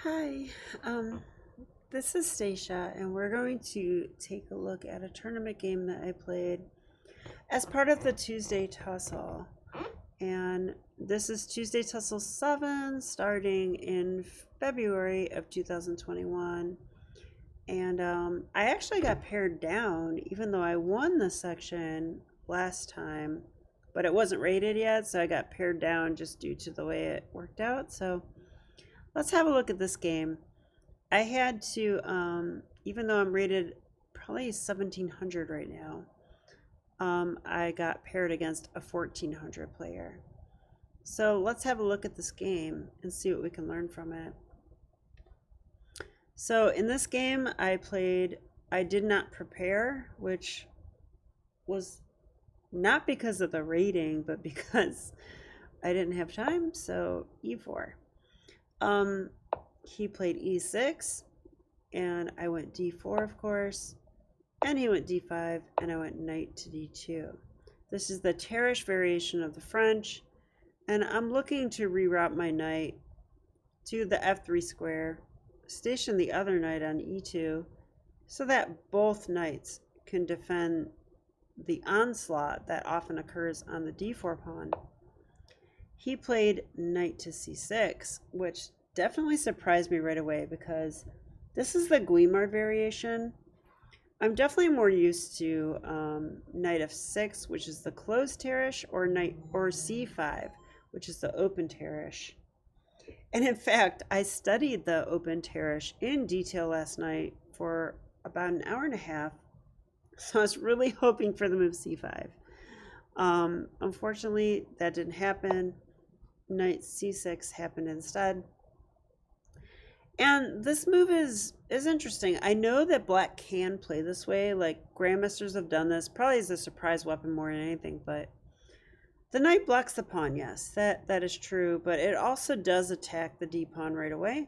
Hi, um, this is Stacia, and we're going to take a look at a tournament game that I played as part of the Tuesday Tussle. And this is Tuesday Tussle 7 starting in February of 2021. And I actually got paired down, even though I won the section last time, but it wasn't rated yet, so I got paired down just due to the way it worked out. So let's have a look at this game. I had to, even though I'm rated probably 1700 right now, I got paired against a 1400 player. So let's have a look at this game and see what we can learn from it. So in this game, I did not prepare, which was not because of the rating, but because I didn't have time. So e4. He played e6, and I went d4, of course, and he went d5, and I went knight to d2. This is the Terrace variation of the French, and I'm looking to reroute my knight to the f3 square, station the other knight on e2, so that both knights can defend the onslaught that often occurs on the d4 pawn. He played knight to c6, which definitely surprised me right away because this is the Guimard variation. I'm definitely more used to knight f6, which is the closed terrace, or c5, which is the open terrace. And in fact, I studied the open terrace in detail last night for about an hour and a half. So I was really hoping for the move c5. Unfortunately, that didn't happen. Knight c6 happened instead. And this move is interesting. I know that black can play this way, like grandmasters have done this, probably as a surprise weapon more than anything, but the knight blocks the pawn, yes, that is true, but it also does attack the d pawn right away,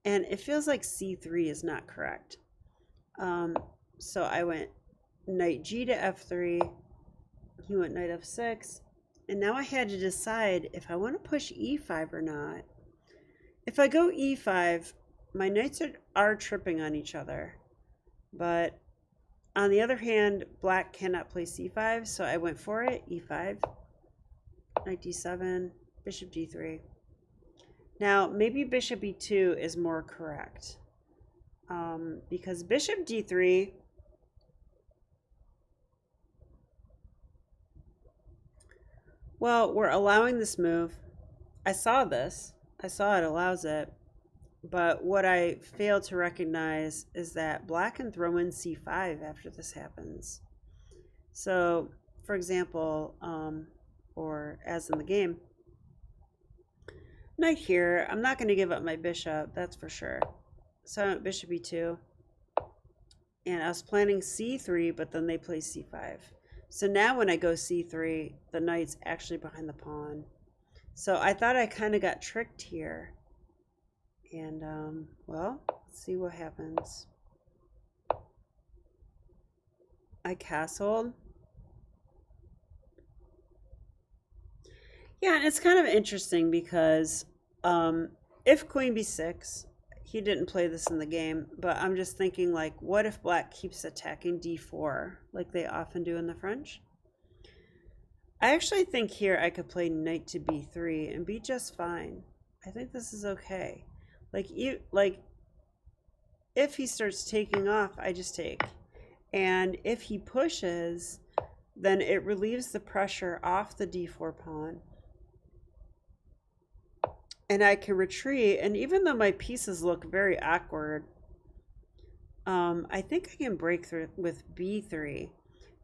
and it feels like c3 is not correct. So I went knight g to f3, he went knight f6, and now I had to decide if I want to push e5 or not. If I go e5, my knights are tripping on each other. But on the other hand, black cannot play c5, so I went for it, e5, knight d7, bishop d3. Now, maybe bishop e2 is more correct. Because bishop d3, well, we're allowing this move. I saw it allows it, but what I failed to recognize is that black can throw in c5 after this happens. So, for example, or as in the game, knight here, I'm not going to give up my bishop, that's for sure. So I went bishop e2, and I was planning c3, but then they play c5. So now when I go c3, the knight's actually behind the pawn. So I thought I kind of got tricked here. And, well, let's see what happens. I castled. Yeah, and it's kind of interesting because if queen b6, he didn't play this in the game, but I'm just thinking, like, what if black keeps attacking d4 like they often do in the French? I actually think here I could play knight to b3 and be just fine. I think this is okay. Like if he starts taking off, I just take. And if he pushes, then it relieves the pressure off the d4 pawn. And I can retreat, and even though my pieces look very awkward, I think I can break through with b3.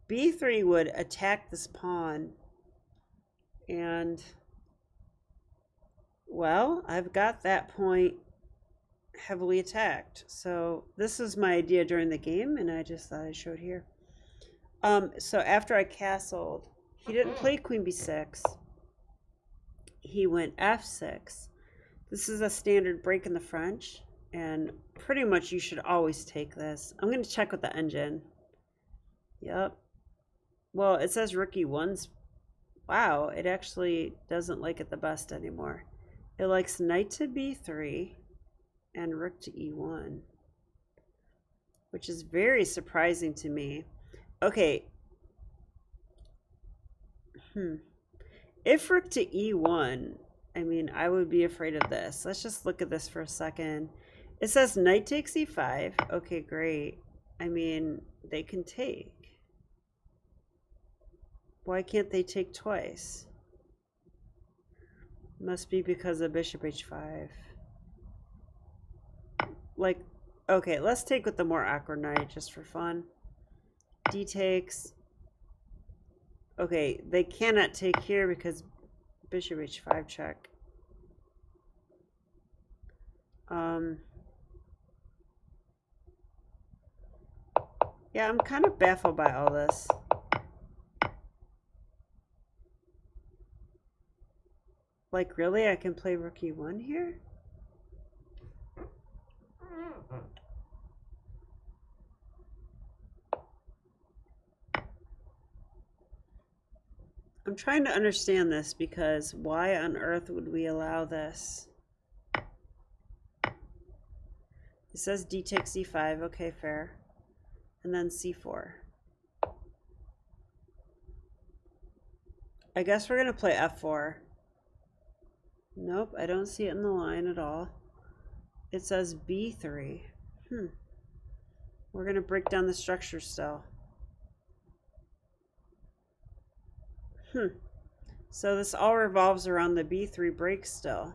b3 would attack this pawn, and, well, I've got that point heavily attacked. So this is my idea during the game, and I just thought I'd show it here. So after I castled, he didn't play queen b6. He went f6. This is a standard break in the French, and pretty much you should always take this. I'm going to check with the engine. Yep. Well, it says rookie one's. Wow, it actually doesn't like it the best anymore. It likes knight to b3. and rook to e1, which is very surprising to me. Okay. If rook to e1, I mean, I would be afraid of this. Let's just look at this for a second. It says knight takes e5. Okay, great. I mean, they can take. Why can't they take twice? Must be because of bishop h5. Like, okay, let's take with the more awkward knight just for fun. D takes. Okay, they cannot take here because bishop h5 check. Yeah, I'm kind of baffled by all this. Like, really? I can play rook e1 here? I'm trying to understand this because why on earth would we allow this? It says d takes e5. Okay, fair. And then c4. I guess we're going to play f4. Nope, I don't see it in the line at all. It says b3. We're going to break down the structure still. So this all revolves around the b3 break still.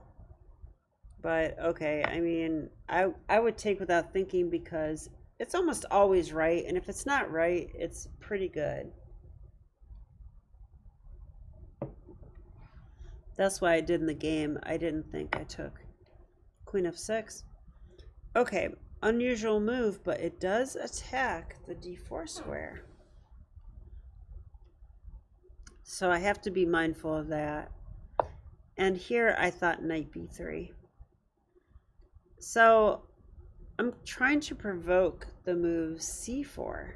But okay, I mean, I would take without thinking because it's almost always right, and if it's not right, it's pretty good. That's why I did in the game. I didn't think I took queen f6. Okay, unusual move, but it does attack the d4 square. So I have to be mindful of that. And here I thought knight b3. So I'm trying to provoke the move c4.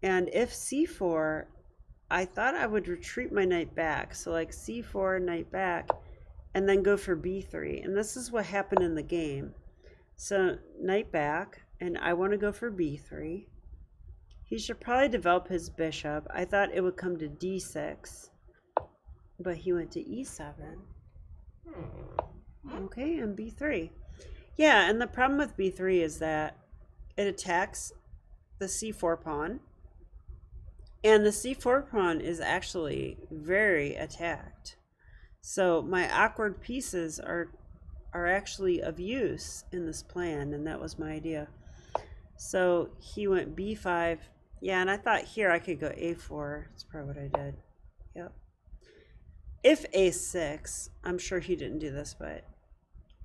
And if c4, I thought I would retreat my knight back. So like c4, knight back, and then go for b3. And this is what happened in the game. So knight back, and I want to go for b3. He should probably develop his bishop. I thought it would come to d6, but he went to e7. Okay, and b3. Yeah, and the problem with b3 is that it attacks the c4 pawn. And the c4 pawn is actually very attacked. So my awkward pieces are actually of use in this plan, and that was my idea. So he went b5. Yeah, and I thought here I could go a4. That's probably what I did. Yep. If a6, I'm sure he didn't do this, but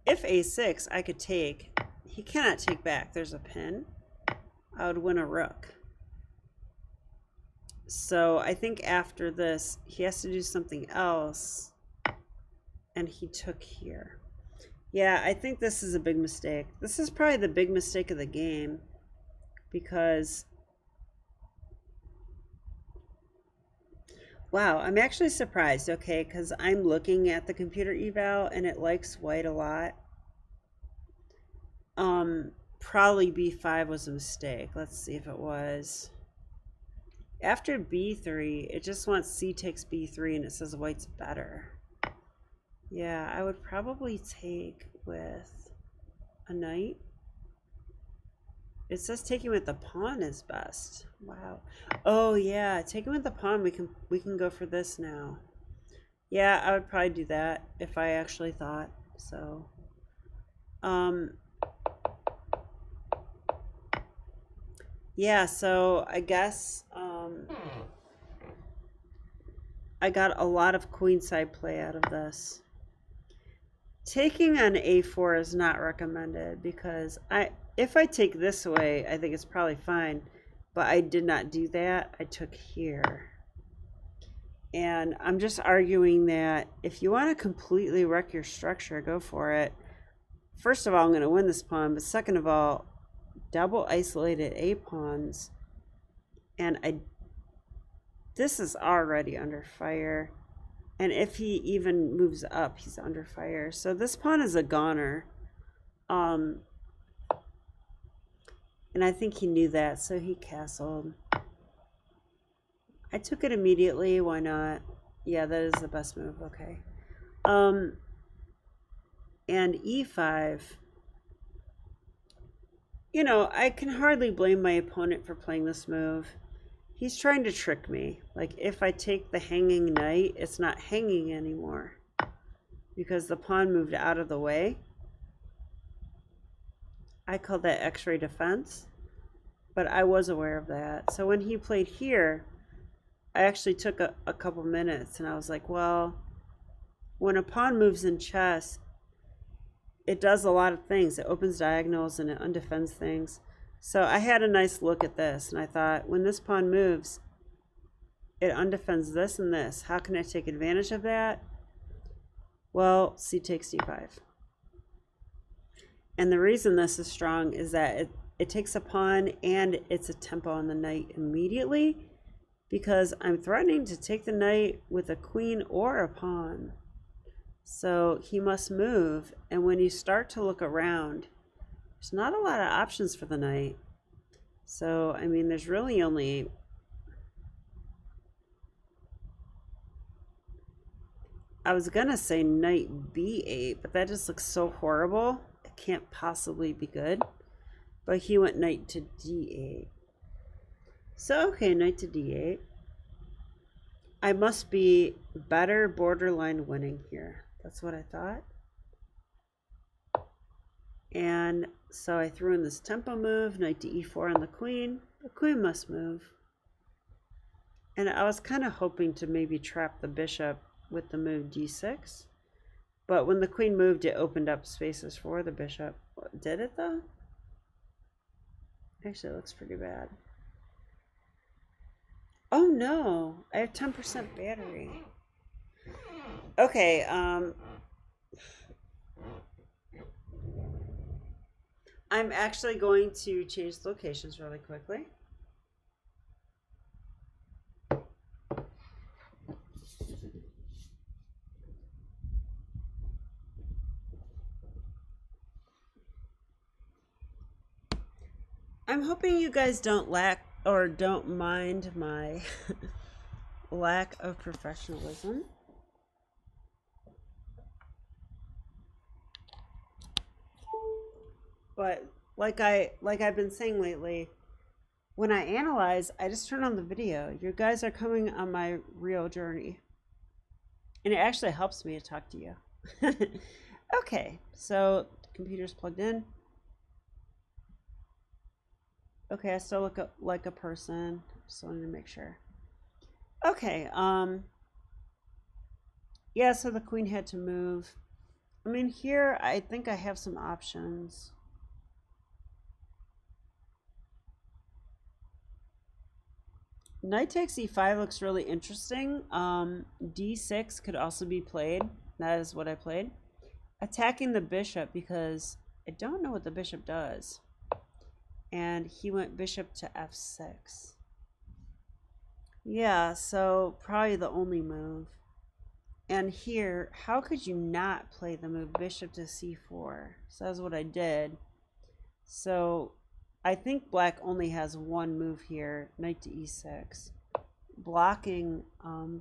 if a6, I could take. He cannot take back. There's a pin. I would win a rook. So I think after this, he has to do something else. And he took here. Yeah, I think this is a big mistake. This is probably the big mistake of the game. Because, wow, I'm actually surprised, okay, because I'm looking at the computer eval and it likes white a lot. Probably b5 was a mistake. Let's see if it was. After b3, it just wants c takes b3 and it says white's better. Yeah, I would probably take with a knight. It says taking with the pawn is best. Wow. Oh yeah, taking with the pawn, we can go for this now. Yeah, I would probably do that if I actually thought so. Yeah, so I guess I got a lot of queenside play out of this. Taking on a4 is not recommended because if I take this away, I think it's probably fine. But I did not do that. I took here. And I'm just arguing that if you want to completely wreck your structure, go for it. First of all, I'm going to win this pawn. But second of all, double isolated a pawns. And this is already under fire. And if he even moves up, he's under fire. So this pawn is a goner. And I think he knew that, so he castled. I took it immediately. Why not? Yeah, that is the best move. Okay. And e5. You know, I can hardly blame my opponent for playing this move. He's trying to trick me. Like, if I take the hanging knight, it's not hanging anymore because the pawn moved out of the way. I call that X-ray defense, but I was aware of that. So when he played here, I actually took a couple minutes and I was like, well, when a pawn moves in chess, it does a lot of things. It opens diagonals and it undefends things. So I had a nice look at this and I thought, when this pawn moves, it undefends this and this. How can I take advantage of that? Well, c takes d5. And the reason this is strong is that it takes a pawn and it's a tempo on the knight immediately, because I'm threatening to take the knight with a queen or a pawn. So he must move, and when you start to look around, there's not a lot of options for the knight. So, I mean, there's really only... I was gonna say knight b8, but that just looks so horrible. It can't possibly be good. But he went knight to d8. So, okay, knight to d8. I must be better borderline winning here. That's what I thought. And so I threw in this tempo move, knight to e4 on the queen. The queen must move. And I was kind of hoping to maybe trap the bishop with the move d6. But when the queen moved, it opened up spaces for the bishop. Did it though? Actually, it looks pretty bad. Oh no, I have 10% battery. Okay, I'm actually going to change locations really quickly. I'm hoping you guys don't mind my lack of professionalism. But like I've been saying lately, when I analyze, I just turn on the video. You guys are coming on my real journey. And it actually helps me to talk to you. Okay, so the computer's plugged in. Okay, I still look like a person. Just wanted to make sure. Okay, yeah, so the queen had to move. I mean, here I think I have some options. Knight takes e5 looks really interesting. D6 could also be played. That is what I played. Attacking the bishop because I don't know what the bishop does. And he went bishop to f6. Yeah, so probably the only move. And here, how could you not play the move bishop to c4? So that's what I did. So I think black only has one move here, knight to e6, blocking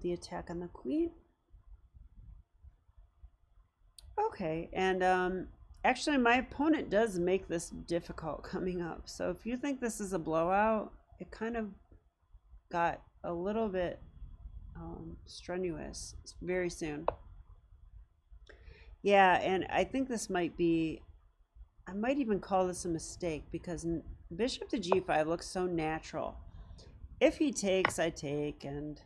the attack on the queen. Okay, and actually my opponent does make this difficult coming up. So if you think this is a blowout, it kind of got a little bit strenuous very soon. Yeah, and I think this might be, I might even call this a mistake because bishop to g5 looks so natural. If he takes, I take, and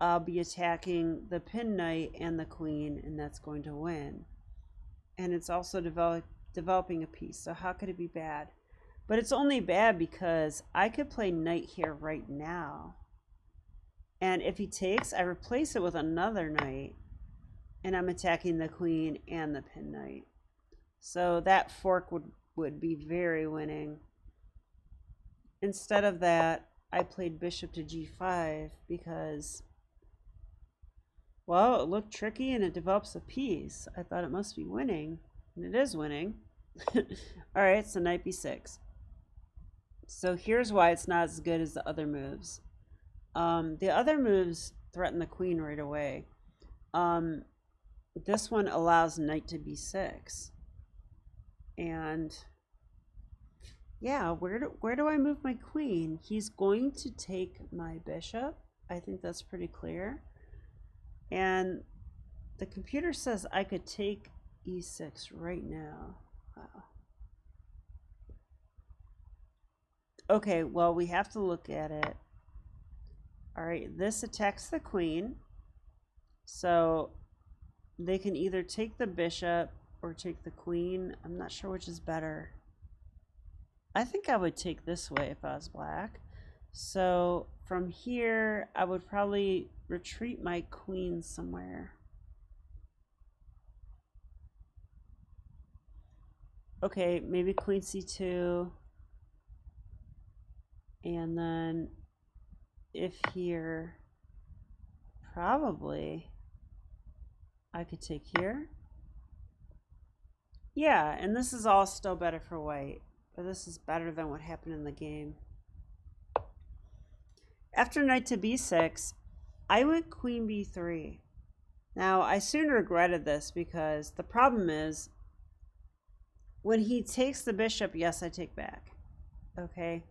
I'll be attacking the pin knight and the queen, and that's going to win. And it's also developing a piece, so how could it be bad? But it's only bad because I could play knight here right now. And if he takes, I replace it with another knight, and I'm attacking the queen and the pin knight. So that fork would be very winning. Instead of that, I played bishop to g5 because, well, it looked tricky and it develops a piece. I thought it must be winning, and it is winning. All right, so knight b6. So here's why it's not as good as the other moves. The other moves threaten the queen right away. This one allows knight to b6. And yeah, where do I move my queen? He's going to take my bishop. I think that's pretty clear. And the computer says I could take e6 right now. Wow. Okay, well, we have to look at it. All right, this attacks the queen. So they can either take the bishop or take the queen. I'm not sure which is better. I think I would take this way if I was black. So from here, I would probably retreat my queen somewhere. Okay, maybe queen c2. And then if here, probably I could take here. Yeah, and this is all still better for white. But this is better than what happened in the game. After knight to b6, I went queen b3. Now, I soon regretted this because the problem is when he takes the bishop, yes, I take back. Okay?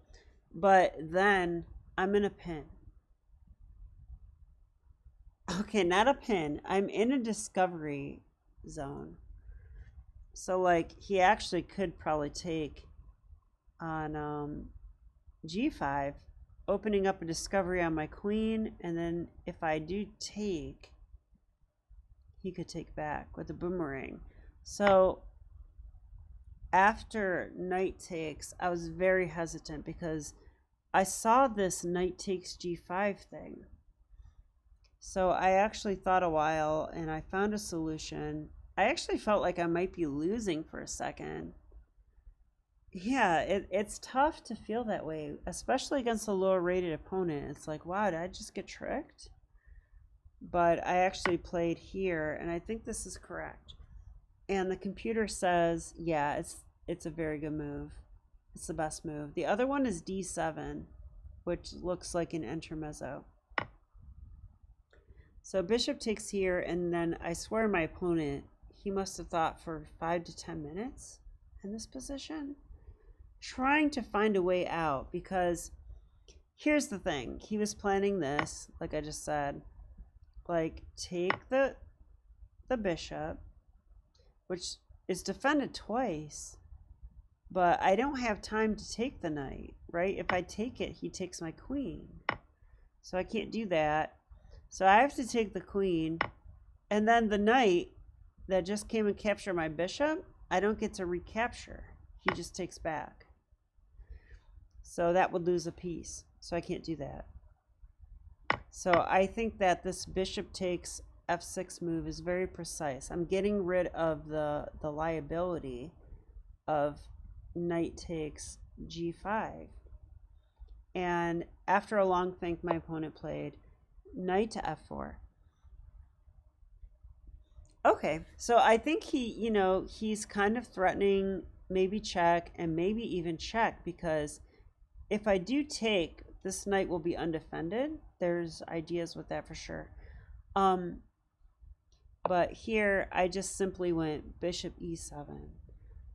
But then I'm in a pin. Okay, not a pin. I'm in a discovery zone. So, like, he actually could probably take on g5, opening up a discovery on my queen, and then if I do take, he could take back with a boomerang. So after knight takes, I was very hesitant because I saw this knight takes g5 thing. So I actually thought a while and I found a solution. I actually felt like I might be losing for a second. Yeah, it's tough to feel that way, especially against a lower rated opponent. It's like, wow, did I just get tricked? But I actually played here, and I think this is correct. And the computer says, yeah, it's a very good move. It's the best move. The other one is d7, which looks like an intermezzo. So bishop takes here, and then I swear my opponent, he must have thought for 5 to 10 minutes in this position, trying to find a way out, because here's the thing. He was planning this, like I just said, like take the bishop, which is defended twice, but I don't have time to take the knight, right? If I take it, he takes my queen. So I can't do that. So I have to take the queen, and then the knight that just came and captured my bishop, I don't get to recapture. He just takes back. So that would lose a piece. So I can't do that. So I think that this bishop takes f6 move is very precise. I'm getting rid of the liability of knight takes g5. And after a long think, my opponent played knight to f4. Okay, so I think he's kind of threatening maybe check and maybe even check, because if I do take, this knight will be undefended. There's ideas with that for sure. But here I just simply went bishop e7.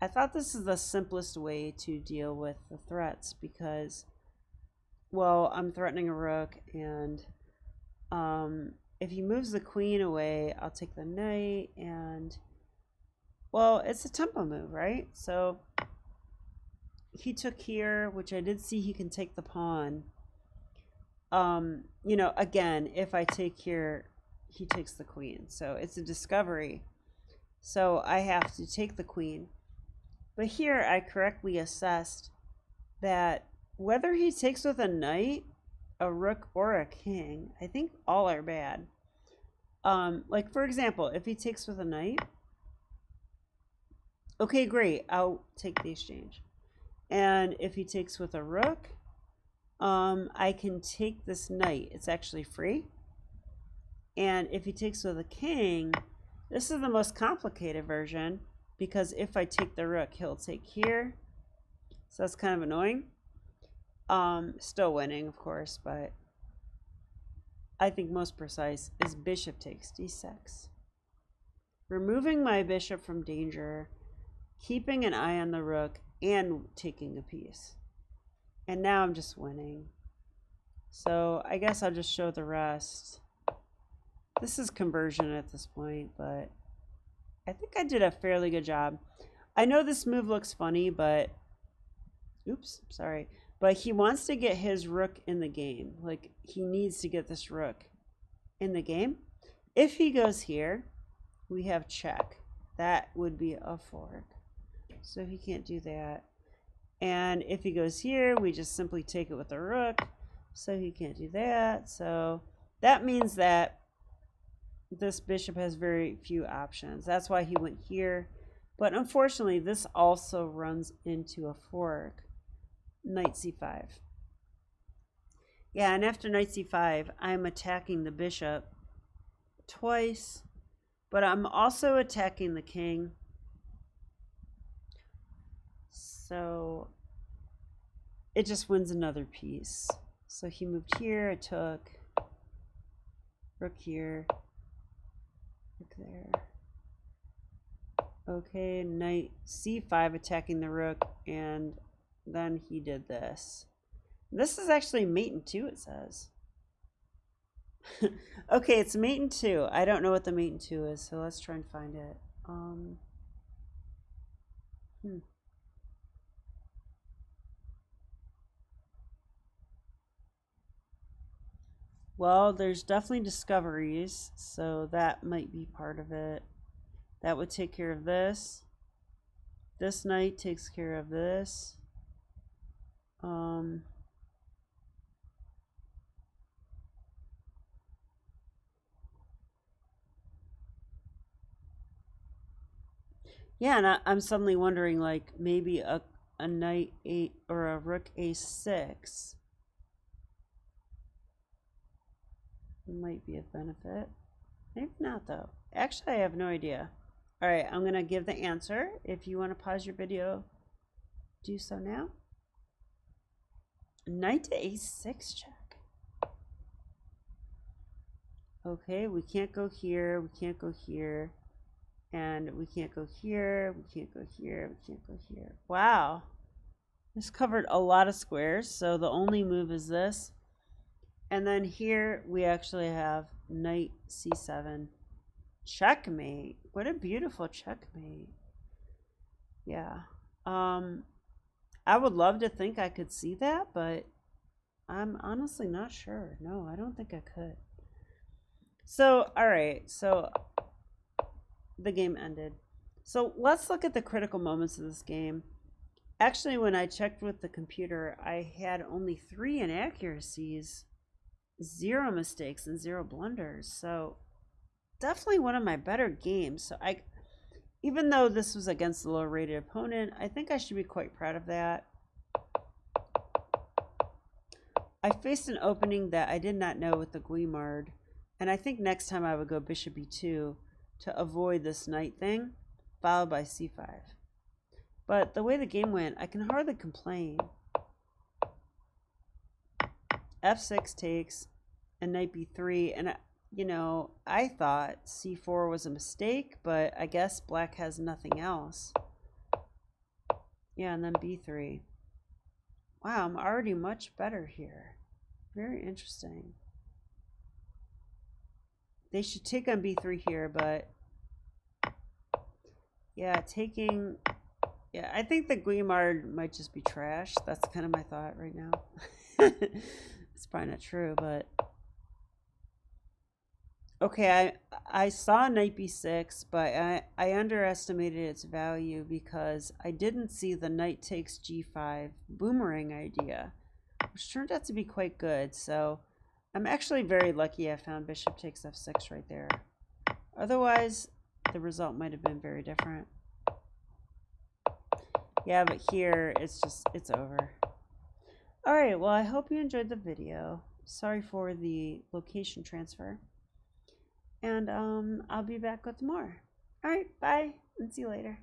I thought this is the simplest way to deal with the threats because, well, I'm threatening a rook, and if he moves the queen away, I'll take the knight, and, well, it's a tempo move, right? So he took here, which I did see he can take the pawn. Again, if I take here, he takes the queen. So it's a discovery. So I have to take the queen. But here I correctly assessed that whether he takes with a knight, a rook, or a king, I think all are bad. Like, for example, if he takes with a knight, okay, great, I'll take the exchange. And if he takes with a rook, I can take this knight. It's actually free. And if he takes with a king, this is the most complicated version. because if I take the rook, he'll take here. So that's kind of annoying. Still winning, of course, but I think most precise is bishop takes d6. Removing my bishop from danger, keeping an eye on the rook, and taking a piece. And now I'm just winning. So I guess I'll just show the rest. This is conversion at this point, but I think I did a fairly good job. I know this move looks funny, but oops, sorry. But he wants to get his rook in the game. Like, he needs to get this rook in the game. If he goes here, we have check. That would be a fork. So he can't do that. And if he goes here, we just simply take it with the rook. So he can't do that. So that means that this bishop has very few options. That's why he went here. But unfortunately, this also runs into a fork. Knight c5. Yeah, and after knight c5, I'm attacking the bishop twice, but I'm also attacking the king. So it just wins another piece. So he moved here, I took rook here, rook there. Okay, knight c5 attacking the rook, and then he did this. This is actually mate in 2, it says. Okay, it's mate in 2. I don't know what the mate in 2 is, so let's try and find it. Well, there's definitely discoveries, so that might be part of it. That would take care of this. This knight takes care of this. Yeah, and I'm suddenly wondering, like, maybe a knight 8 or a rook a6 might be a benefit. Maybe not, though. Actually, I have no idea. All right, I'm going to give the answer. If you want to pause your video, do so now. Knight to a6 check. Okay, we can't go here. We can't go here. And we can't go here. We can't go here. We can't go here. Wow. This covered a lot of squares. So the only move is this. And then here we actually have knight c7. Checkmate. What a beautiful checkmate. Yeah. I would love to think I could see that, but I'm honestly not sure. No, I don't think I could. So, all right. So the game ended. So let's look at the critical moments of this game. Actually, when I checked with the computer, I had only 3 inaccuracies, 0 mistakes, and 0 blunders. So definitely one of my better games. So even though this was against a lower rated opponent, I think I should be quite proud of that. I faced an opening that I did not know with the Guimard, and I think next time I would go bishop e2 to avoid this knight thing, followed by c5. But the way the game went, I can hardly complain. f6 takes, and knight b3, and you know, I thought c4 was a mistake, but I guess black has nothing else. Yeah, and then b3. Wow, I'm already much better here. Very interesting. They should take on b3 here, but yeah, taking... Yeah, I think the Guimard might just be trash. That's kind of my thought right now. It's probably not true, but... Okay, I saw knight b6, but I underestimated its value because I didn't see the knight takes g5 boomerang idea, which turned out to be quite good. So I'm actually very lucky I found bishop takes f6 right there. Otherwise, the result might have been very different. Yeah, but here it's over. All right, well, I hope you enjoyed the video. Sorry for the location transfer. And I'll be back with more. All right, bye, and see you later.